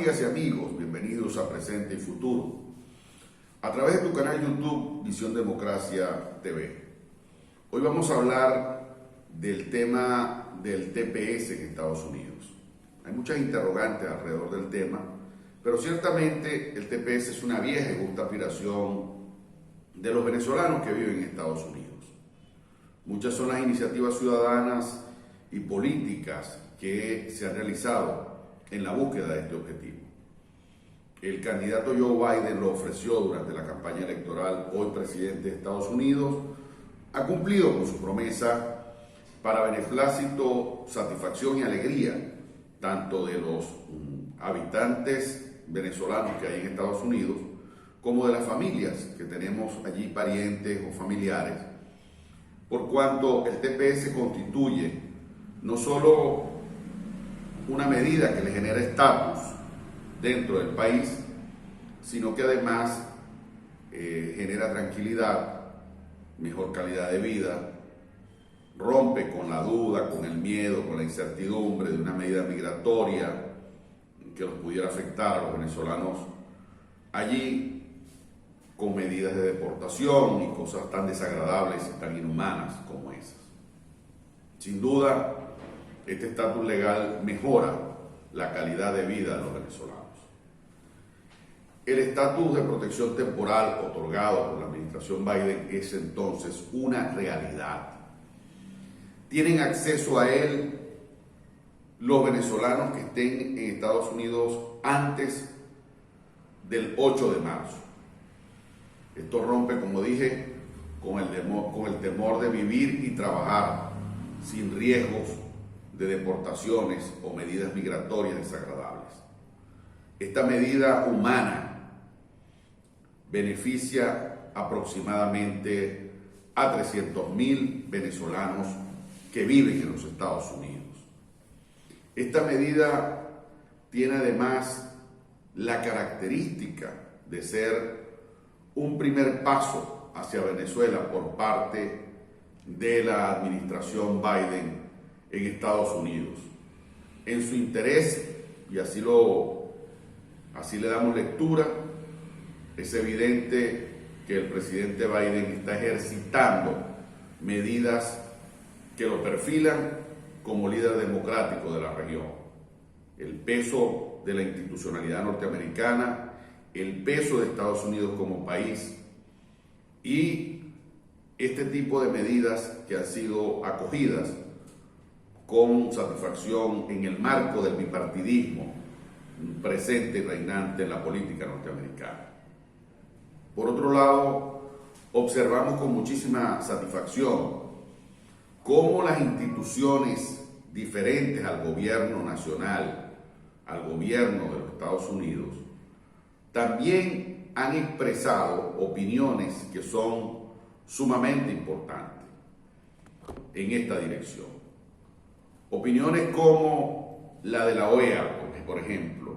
amigas y amigos, bienvenidos a Presente y Futuro, a través de tu canal YouTube Visión Democracia TV. Hoy vamos a hablar del tema del TPS en Estados Unidos. Hay muchas interrogantes alrededor del tema, pero ciertamente el TPS es una vieja y justa aspiración de los venezolanos que viven en Estados Unidos. Muchas son las iniciativas ciudadanas y políticas que se han realizado en la búsqueda de este objetivo. El candidato Joe Biden lo ofreció durante la campaña electoral, hoy presidente de Estados Unidos, ha cumplido con su promesa para beneplácito, satisfacción y alegría tanto de los habitantes venezolanos que hay en Estados Unidos como de las familias que tenemos allí, parientes o familiares, por cuanto el TPS constituye no solo una medida que le genera estatus dentro del país, sino que además genera tranquilidad, mejor calidad de vida, rompe con la duda, con el miedo, con la incertidumbre de una medida migratoria que los pudiera afectar a los venezolanos allí, con medidas de deportación y cosas tan desagradables y tan inhumanas como esas. Sin duda, este estatus legal mejora la calidad de vida de los venezolanos. El estatus de protección temporal otorgado por la administración Biden es entonces una realidad. Tienen acceso a él los venezolanos que estén en Estados Unidos antes del 8 de marzo. Esto rompe, como dije, con el temor de vivir y trabajar sin riesgos de deportaciones o medidas migratorias desagradables. Esta medida humana beneficia aproximadamente a 300,000 venezolanos que viven en los Estados Unidos. Esta medida tiene además la característica de ser un primer paso hacia Venezuela por parte de la administración Biden en Estados Unidos. En su interés, y así le damos lectura, es evidente que el presidente Biden está ejercitando medidas que lo perfilan como líder democrático de la región. El peso de la institucionalidad norteamericana, el peso de Estados Unidos como país y este tipo de medidas que han sido acogidas con satisfacción en el marco del bipartidismo presente y reinante en la política norteamericana. Por otro lado, observamos con muchísima satisfacción cómo las instituciones diferentes al gobierno nacional, al gobierno de los Estados Unidos, también han expresado opiniones que son sumamente importantes en esta dirección. Opiniones como la de la OEA, por ejemplo,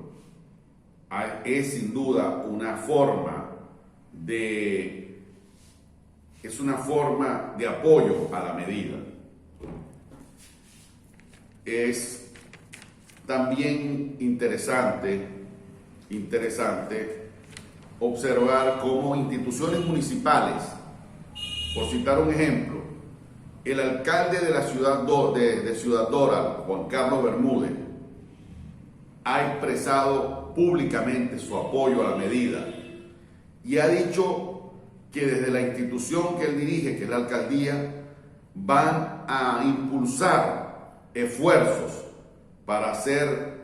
es sin duda una forma de apoyo a la medida. Es también interesante observar cómo instituciones municipales, por citar un ejemplo, el alcalde de la ciudad de Ciudad Doral, Juan Carlos Bermúdez, ha expresado públicamente su apoyo a la medida y ha dicho que desde la institución que él dirige, que es la alcaldía, van a impulsar esfuerzos para hacer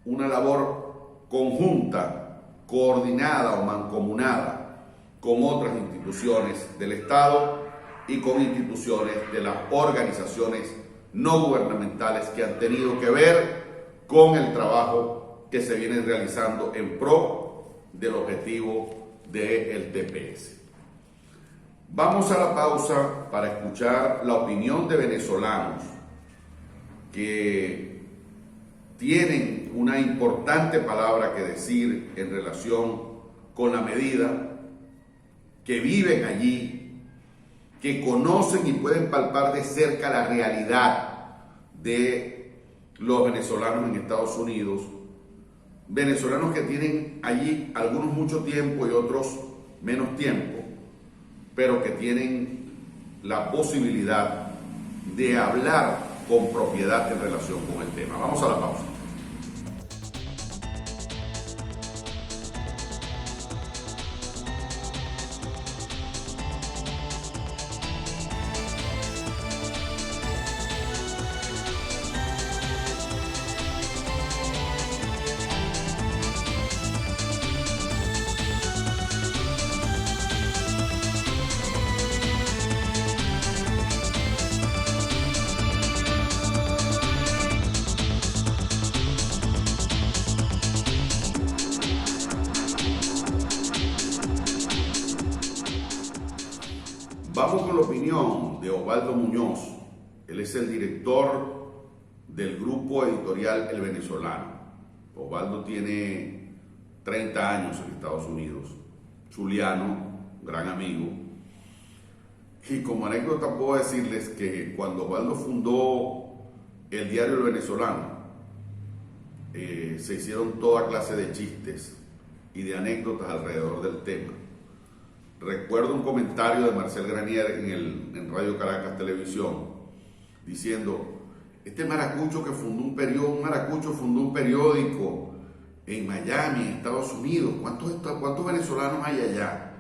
una labor conjunta, coordinada o mancomunada con otras instituciones del Estado y con instituciones de las organizaciones no gubernamentales que han tenido que ver con el trabajo que se viene realizando en pro del objetivo del TPS. Vamos a la pausa para escuchar la opinión de venezolanos que tienen una importante palabra que decir en relación con la medida, que viven allí, que conocen y pueden palpar de cerca la realidad de los venezolanos en Estados Unidos venezolanos que tienen allí algunos mucho tiempo y otros menos tiempo, pero que tienen la posibilidad de hablar con propiedad en relación con el tema. Vamos a la pausa. Vamos con la opinión de Osvaldo Muñoz. Él es el director del grupo editorial El Venezolano. Osvaldo tiene 30 años en Estados Unidos, zuliano, gran amigo. Y como anécdota puedo decirles que cuando Osvaldo fundó el diario El Venezolano, se hicieron toda clase de chistes y de anécdotas alrededor del tema. Recuerdo un comentario de Marcel Granier en Radio Caracas Televisión diciendo: este maracucho que fundó un periódico en Miami, en Estados Unidos, ¿cuántos venezolanos hay allá?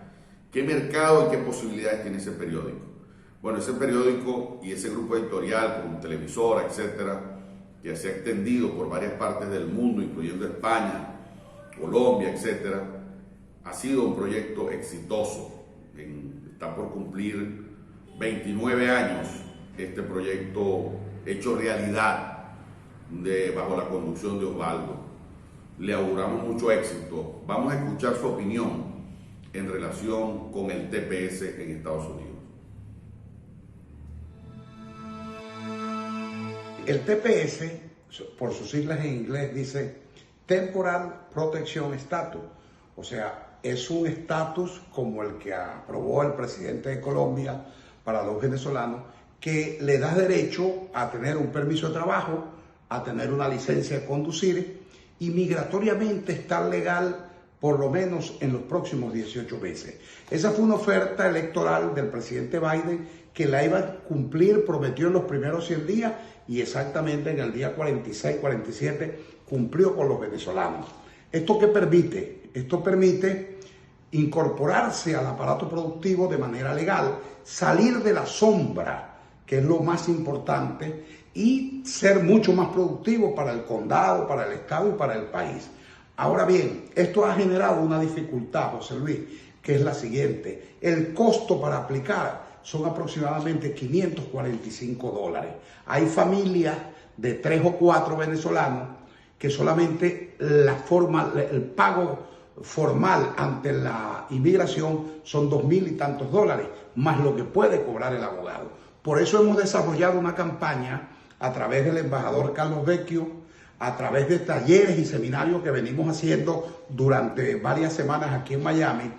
¿Qué mercado y qué posibilidades tiene ese periódico? Bueno, ese periódico y ese grupo editorial con televisora, etcétera, que se ha extendido por varias partes del mundo, incluyendo España, Colombia, etcétera, ha sido un proyecto exitoso. Está por cumplir 29 años este proyecto hecho realidad bajo la conducción de Osvaldo. Le auguramos mucho éxito. Vamos a escuchar su opinión en relación con el TPS en Estados Unidos. El TPS, por sus siglas en inglés, dice Temporal Protection Status, o sea, es un estatus como el que aprobó el presidente de Colombia para los venezolanos, que le da derecho a tener un permiso de trabajo, a tener una licencia de conducir y migratoriamente estar legal por lo menos en los próximos 18 meses. Esa fue una oferta electoral del presidente Biden que la iba a cumplir, prometió en los primeros 100 días y exactamente en el día 46, 47 cumplió con los venezolanos. ¿Esto qué permite? Esto permite incorporarse al aparato productivo de manera legal, salir de la sombra, que es lo más importante, y ser mucho más productivo para el condado, para el estado y para el país. Ahora bien, esto ha generado una dificultad, José Luis, que es la siguiente. El costo para aplicar son aproximadamente $545. Hay familias de 3 o 4 venezolanos que solamente el pago formal ante la inmigración son $2,000 y tantos, más lo que puede cobrar el abogado. Por eso hemos desarrollado una campaña a través del embajador Carlos Vecchio, a través de talleres y seminarios que venimos haciendo durante varias semanas aquí en Miami,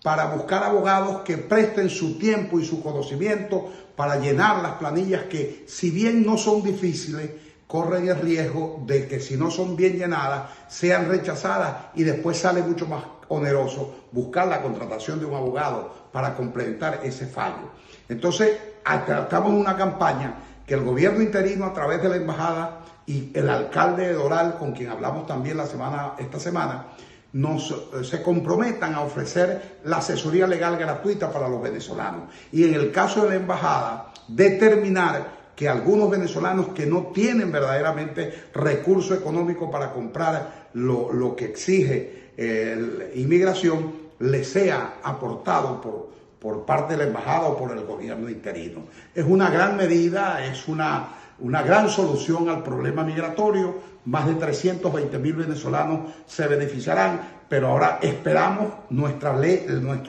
para buscar abogados que presten su tiempo y su conocimiento para llenar las planillas que, si bien no son difíciles, corren el riesgo de que si no son bien llenadas, sean rechazadas y después sale mucho más oneroso buscar la contratación de un abogado para complementar ese fallo. Entonces, estamos en una campaña que el gobierno interino, a través de la embajada y el alcalde de Doral, con quien hablamos también esta semana, se comprometan a ofrecer la asesoría legal gratuita para los venezolanos. Y en el caso de la embajada, determinar que algunos venezolanos que no tienen verdaderamente recursos económicos para comprar lo que exige la inmigración, les sea aportado por parte de la embajada o por el gobierno interino. Es una gran medida, es una gran solución al problema migratorio. Más de 320,000 venezolanos se beneficiarán, pero ahora esperamos, nuestro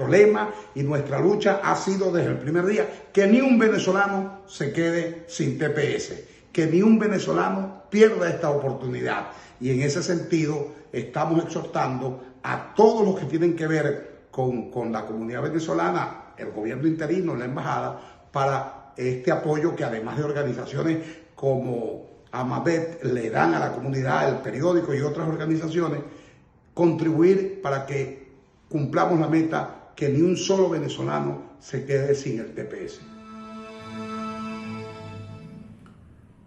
lema y nuestra lucha ha sido desde el primer día que ni un venezolano se quede sin TPS, que ni un venezolano pierda esta oportunidad. Y en ese sentido estamos exhortando a todos los que tienen que ver con la comunidad venezolana, el gobierno interino, la embajada, para este apoyo que, además de organizaciones como Amabet le dan a la comunidad, el periódico y otras organizaciones, contribuir para que cumplamos la meta que ni un solo venezolano se quede sin el TPS.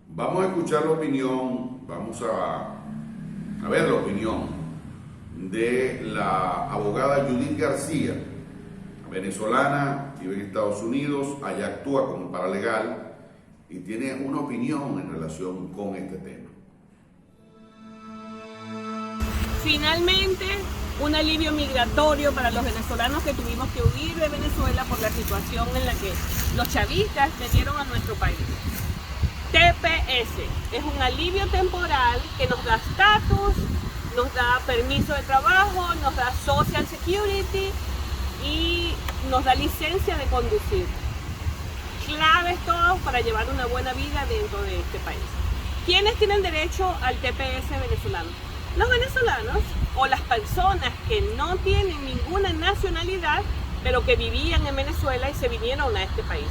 Vamos a escuchar la opinión, vamos a ver la opinión de la abogada Judith García, venezolana, vive en Estados Unidos, allá actúa como paralegal y tiene una opinión en relación con este tema. Finalmente, un alivio migratorio para los venezolanos que tuvimos que huir de Venezuela por la situación en la que los chavistas metieron a nuestro país. TPS es un alivio temporal que nos da estatus, nos da permiso de trabajo, nos da Social Security y nos da licencia de conducir. Claves todos para llevar una buena vida dentro de este país. ¿Quiénes tienen derecho al TPS venezolano? Los venezolanos o las personas que no tienen ninguna nacionalidad, pero que vivían en Venezuela y se vinieron a este país.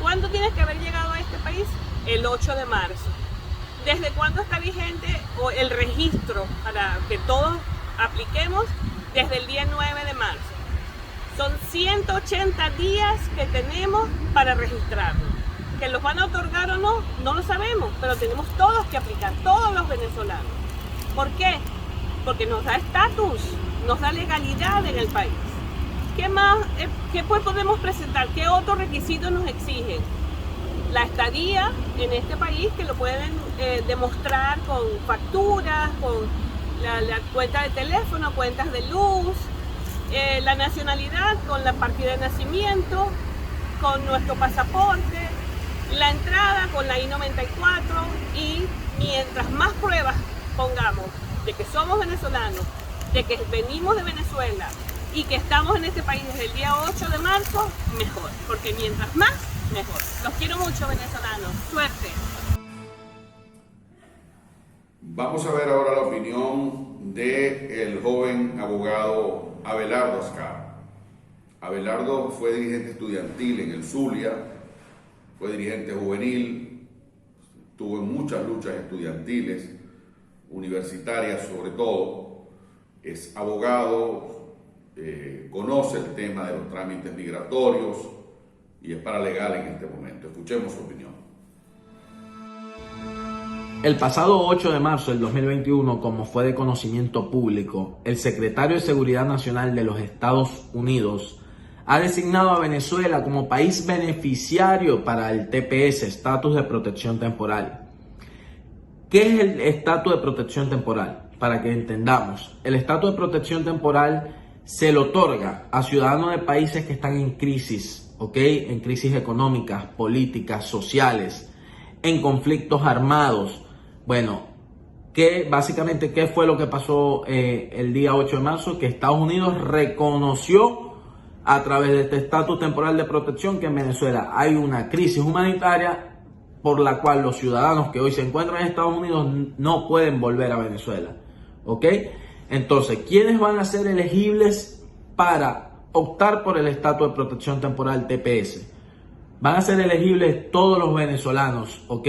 ¿Cuándo tienes que haber llegado a este país? El 8 de marzo. ¿Desde cuándo está vigente el registro para que todos apliquemos? Desde el día 9 de marzo. Son 180 días que tenemos para registrarnos. Que los van a otorgar o no, no lo sabemos, pero tenemos todos que aplicar, todos los venezolanos. ¿Por qué? Porque nos da estatus, nos da legalidad en el país. ¿Qué más? ¿Qué pues podemos presentar? ¿Qué otros requisitos nos exigen? La estadía en este país, que lo pueden demostrar con facturas, con la cuenta de teléfono, cuentas de luz, la nacionalidad con la partida de nacimiento, con nuestro pasaporte, la entrada con la I-94 y mientras más pruebas pongamos de que somos venezolanos, de que venimos de Venezuela y que estamos en este país desde el día 8 de marzo, mejor, porque mientras más, mejor. Los quiero mucho, venezolanos. Suerte. Vamos a ver ahora la opinión del joven abogado Abelardo Ascar. Abelardo fue dirigente estudiantil en el Zulia, fue dirigente juvenil, tuvo muchas luchas estudiantiles, universitarias sobre todo, es abogado, conoce el tema de los trámites migratorios y es paralegal en este momento. Escuchemos su opinión. El pasado 8 de marzo del 2021, como fue de conocimiento público, el secretario de Seguridad Nacional de los Estados Unidos ha designado a Venezuela como país beneficiario para el TPS, Estatus de Protección Temporal. ¿Qué es el Estatus de Protección Temporal? Para que entendamos, el Estatus de Protección Temporal se le otorga a ciudadanos de países que están en crisis, ¿ok? En crisis económicas, políticas, sociales, en conflictos armados. Bueno, básicamente, ¿qué fue lo que pasó el día 8 de marzo? Que Estados Unidos reconoció a través de este estatus temporal de protección que en Venezuela hay una crisis humanitaria por la cual los ciudadanos que hoy se encuentran en Estados Unidos no pueden volver a Venezuela. ¿Ok? Entonces, ¿quiénes van a ser elegibles para optar por el estatus de protección temporal TPS? Van a ser elegibles todos los venezolanos, ¿ok?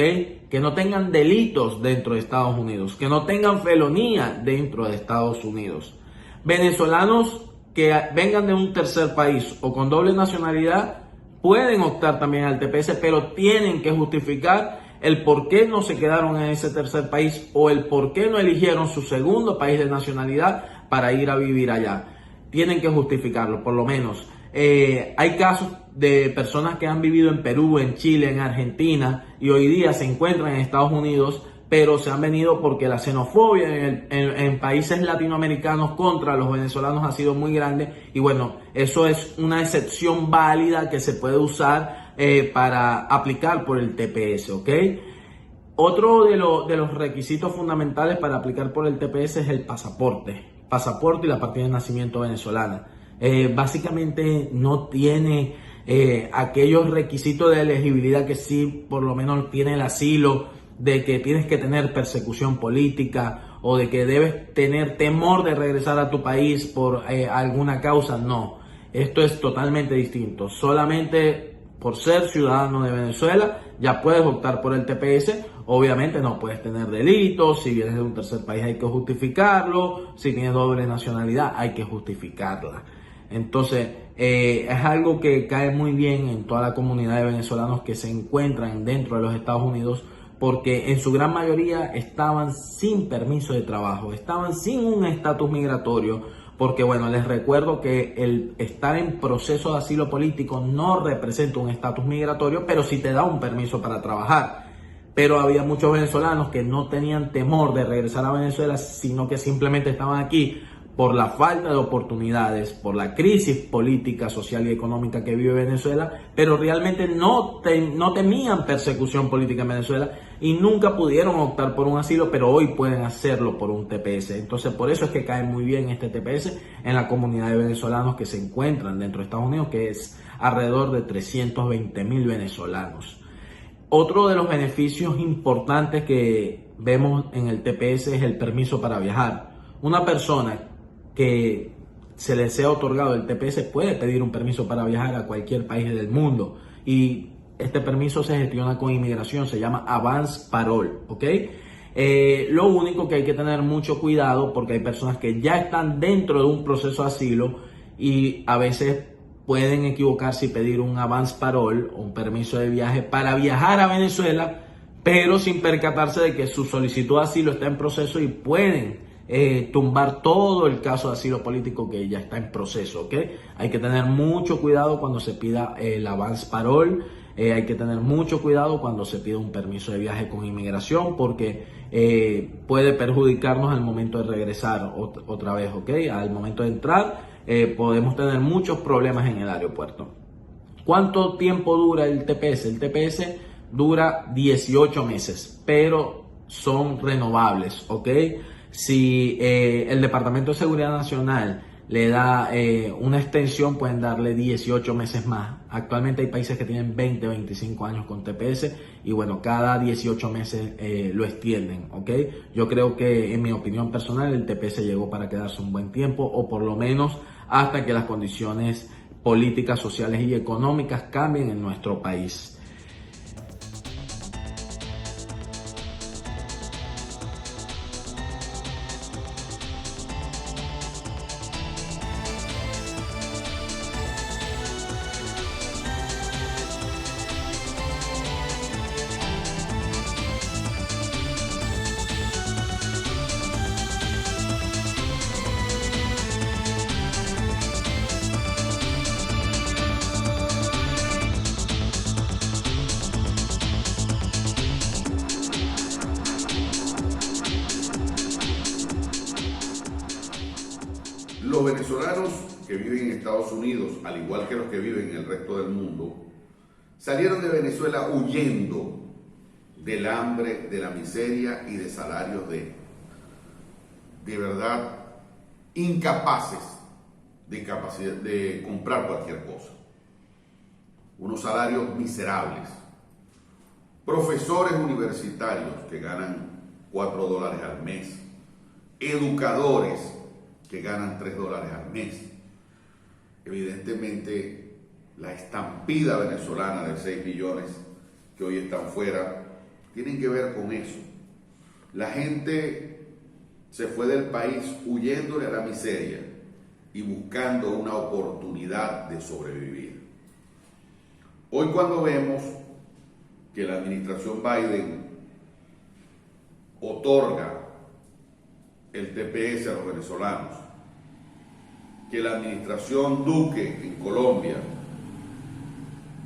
Que no tengan delitos dentro de Estados Unidos, que no tengan felonía dentro de Estados Unidos. Venezolanos que vengan de un tercer país o con doble nacionalidad pueden optar también al TPS, pero tienen que justificar el por qué no se quedaron en ese tercer país o el por qué no eligieron su segundo país de nacionalidad para ir a vivir allá. Tienen que justificarlo, por lo menos. Hay casos de personas que han vivido en Perú, en Chile, en Argentina y hoy día se encuentran en Estados Unidos, pero se han venido porque la xenofobia en países latinoamericanos contra los venezolanos ha sido muy grande y bueno, eso es una excepción válida que se puede usar para aplicar por el TPS, ¿ok? Otro de los requisitos fundamentales para aplicar por el TPS es el pasaporte y la partida de nacimiento venezolana. Básicamente no tiene aquellos requisitos de elegibilidad que sí por lo menos tiene el asilo, de que tienes que tener persecución política o de que debes tener temor de regresar a tu país por alguna causa. No, esto es totalmente distinto. Solamente por ser ciudadano de Venezuela ya puedes optar por el TPS obviamente no puedes tener delitos, si vienes de un tercer país hay que justificarlo, si tienes doble nacionalidad hay que justificarla. Entonces, es algo que cae muy bien en toda la comunidad de venezolanos que se encuentran dentro de los Estados Unidos, porque en su gran mayoría estaban sin permiso de trabajo, estaban sin un estatus migratorio, porque bueno, les recuerdo que el estar en proceso de asilo político no representa un estatus migratorio, pero sí te da un permiso para trabajar. Pero había muchos venezolanos que no tenían temor de regresar a Venezuela, sino que simplemente estaban aquí por la falta de oportunidades, por la crisis política, social y económica que vive Venezuela, pero realmente no temían persecución política en Venezuela y nunca pudieron optar por un asilo, pero hoy pueden hacerlo por un TPS. Entonces, por eso es que cae muy bien este TPS en la comunidad de venezolanos que se encuentran dentro de Estados Unidos, que es alrededor de 320,000 venezolanos. Otro de los beneficios importantes que vemos en el TPS es el permiso para viajar. Una persona que se le sea otorgado el TPS puede pedir un permiso para viajar a cualquier país del mundo y este permiso se gestiona con inmigración, se llama Avance Parole, ¿ok? Lo único que hay que tener mucho cuidado porque hay personas que ya están dentro de un proceso de asilo y a veces pueden equivocarse y pedir un Avance Parole, un permiso de viaje para viajar a Venezuela, pero sin percatarse de que su solicitud de asilo está en proceso y pueden tumbar todo el caso de asilo político que ya está en proceso, ¿ok? Hay que tener mucho cuidado cuando se pida el Avance Parole, hay que tener mucho cuidado cuando se pide un permiso de viaje con inmigración porque puede perjudicarnos al momento de regresar otra vez, ¿ok? Al momento de entrar podemos tener muchos problemas en el aeropuerto. ¿Cuánto tiempo dura el TPS? El TPS dura 18 meses, pero son renovables, ¿ok? Si el Departamento de Seguridad Nacional le da una extensión, pueden darle 18 meses más. Actualmente hay países que tienen 20, 25 años con TPS y bueno, cada 18 meses lo extienden, ¿ok? Yo creo que, en mi opinión personal, el TPS llegó para quedarse un buen tiempo o por lo menos hasta que las condiciones políticas, sociales y económicas cambien en nuestro país. Los venezolanos que viven en Estados Unidos, al igual que los que viven en el resto del mundo, salieron de Venezuela huyendo del hambre, de la miseria y de salarios de verdad incapaces de comprar cualquier cosa. Unos salarios miserables. Profesores universitarios que ganan $4 al mes. Educadores que ganan $3 al mes. Evidentemente, la estampida venezolana de 6 millones que hoy están fuera tienen que ver con eso. La gente se fue del país huyéndole a la miseria y buscando una oportunidad de sobrevivir. Hoy cuando vemos que la administración Biden otorga el TPS a los venezolanos, que la administración Duque en Colombia,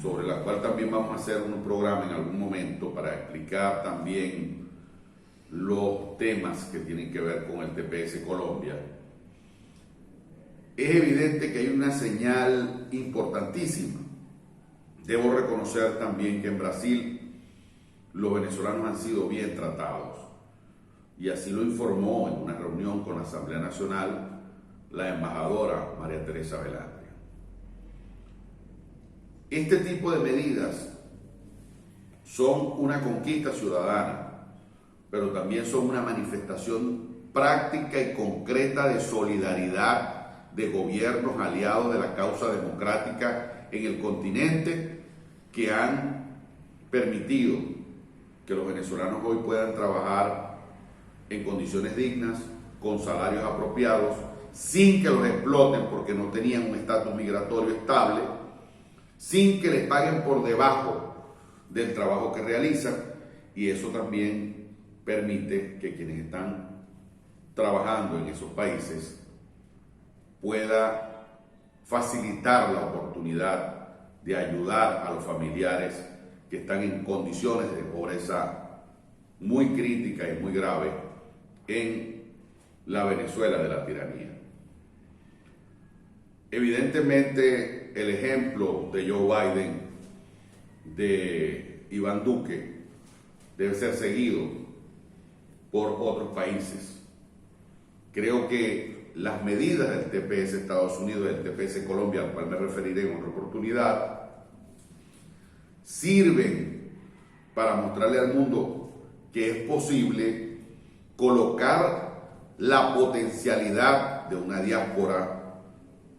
sobre la cual también vamos a hacer un programa en algún momento para explicar también los temas que tienen que ver con el TPS Colombia, es evidente que hay una señal importantísima. Debo reconocer también que en Brasil los venezolanos han sido bien tratados y así lo informó en una reunión con la Asamblea Nacional la embajadora María Teresa Velandria. Este tipo de medidas son una conquista ciudadana, pero también son una manifestación práctica y concreta de solidaridad de gobiernos aliados de la causa democrática en el continente que han permitido que los venezolanos hoy puedan trabajar en condiciones dignas, con salarios apropiados, sin que los exploten porque no tenían un estatus migratorio estable, sin que les paguen por debajo del trabajo que realizan, y eso también permite que quienes están trabajando en esos países pueda facilitar la oportunidad de ayudar a los familiares que están en condiciones de pobreza muy crítica y muy grave en la Venezuela de la tiranía. Evidentemente, el ejemplo de Joe Biden, de Iván Duque, debe ser seguido por otros países. Creo que las medidas del TPS Estados Unidos y del TPS Colombia, al cual me referiré en otra oportunidad, sirven para mostrarle al mundo que es posible colocar la potencialidad de una diáspora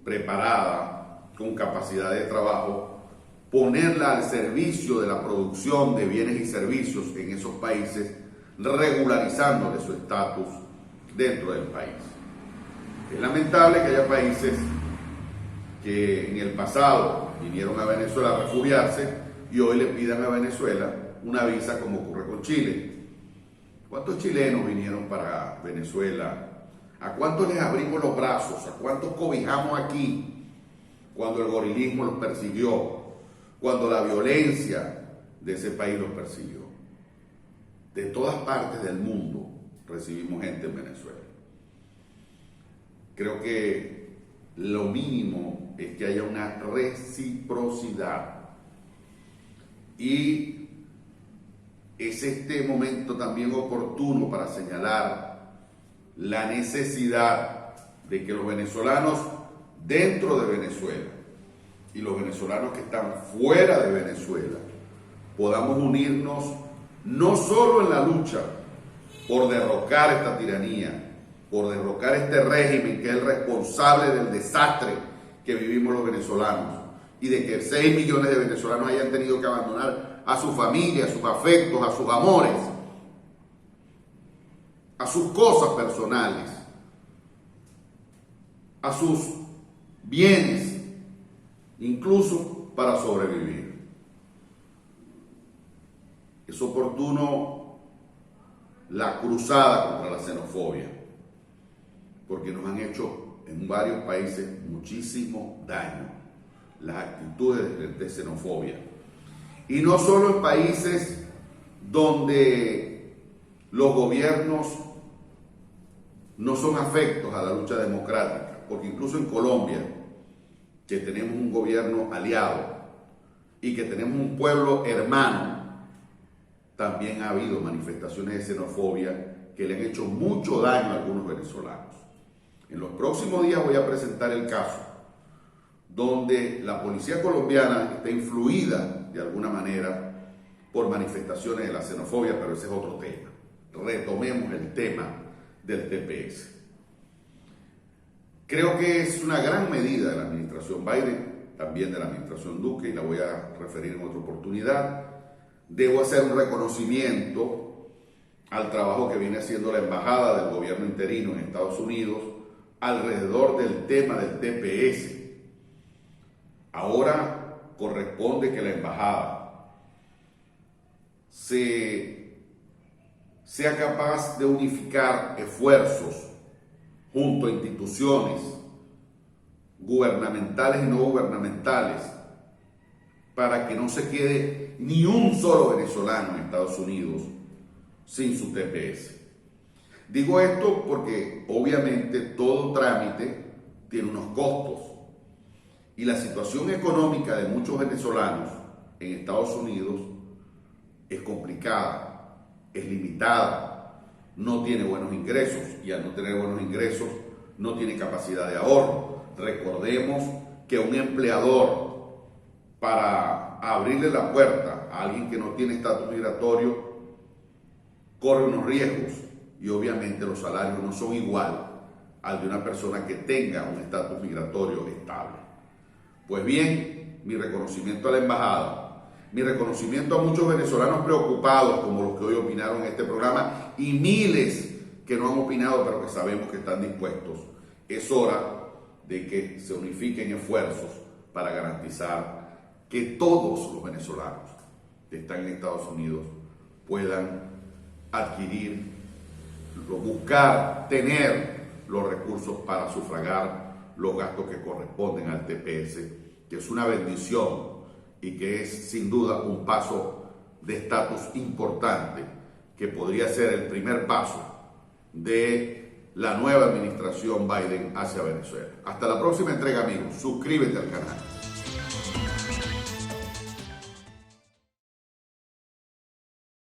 preparada, con capacidad de trabajo, ponerla al servicio de la producción de bienes y servicios en esos países, regularizándole su estatus dentro del país. Es lamentable que haya países que en el pasado vinieron a Venezuela a refugiarse y hoy le pidan a Venezuela una visa, como ocurre con Chile. ¿Cuántos chilenos vinieron para Venezuela? ¿A cuántos les abrimos los brazos? ¿A cuántos cobijamos aquí cuando el gorilismo los persiguió? Cuando la violencia de ese país los persiguió. De todas partes del mundo recibimos gente en Venezuela. Creo que lo mínimo es que haya una reciprocidad. Y es este momento también oportuno para señalar la necesidad de que los venezolanos dentro de Venezuela y los venezolanos que están fuera de Venezuela podamos unirnos no solo en la lucha por derrocar esta tiranía, por derrocar este régimen que es el responsable del desastre que vivimos los venezolanos y de que 6 millones de venezolanos hayan tenido que abandonar a su familia, a sus afectos, a sus amores, a sus cosas personales, a sus bienes, incluso para sobrevivir. Es oportuno la cruzada contra la xenofobia, porque nos han hecho en varios países muchísimo daño las actitudes de xenofobia. Y no solo en países donde los gobiernos no son afectos a la lucha democrática, porque incluso en Colombia, que tenemos un gobierno aliado y que tenemos un pueblo hermano, también ha habido manifestaciones de xenofobia que le han hecho mucho daño a algunos venezolanos. En los próximos días voy a presentar el caso donde la policía colombiana está influida de alguna manera por manifestaciones de la xenofobia, pero ese es otro tema. Retomemos el tema del TPS. Creo que es una gran medida de la administración Biden, también de la administración Duque, y la voy a referir en otra oportunidad. Debo hacer un reconocimiento al trabajo que viene haciendo la embajada del gobierno interino en Estados Unidos alrededor del tema del TPS. Ahora corresponde que la embajada sea capaz de unificar esfuerzos junto a instituciones gubernamentales y no gubernamentales para que no se quede ni un solo venezolano en Estados Unidos sin su TPS. Digo esto porque obviamente todo trámite tiene unos costos y la situación económica de muchos venezolanos en Estados Unidos es complicada, es limitada, no tiene buenos ingresos y al no tener buenos ingresos no tiene capacidad de ahorro. Recordemos que un empleador, para abrirle la puerta a alguien que no tiene estatus migratorio, corre unos riesgos y obviamente los salarios no son igual al de una persona que tenga un estatus migratorio estable. Pues bien, mi reconocimiento a la embajada, Mi reconocimiento a muchos venezolanos preocupados, como los que hoy opinaron en este programa, y miles que no han opinado, pero que sabemos que están dispuestos. Es hora de que se unifiquen esfuerzos para garantizar que todos los venezolanos que están en Estados Unidos puedan adquirir, buscar, tener los recursos para sufragar los gastos que corresponden al TPS, que es una bendición y que es sin duda un paso de estatus importante que podría ser el primer paso de la nueva administración Biden hacia Venezuela. Hasta la próxima entrega, amigos. Suscríbete al canal.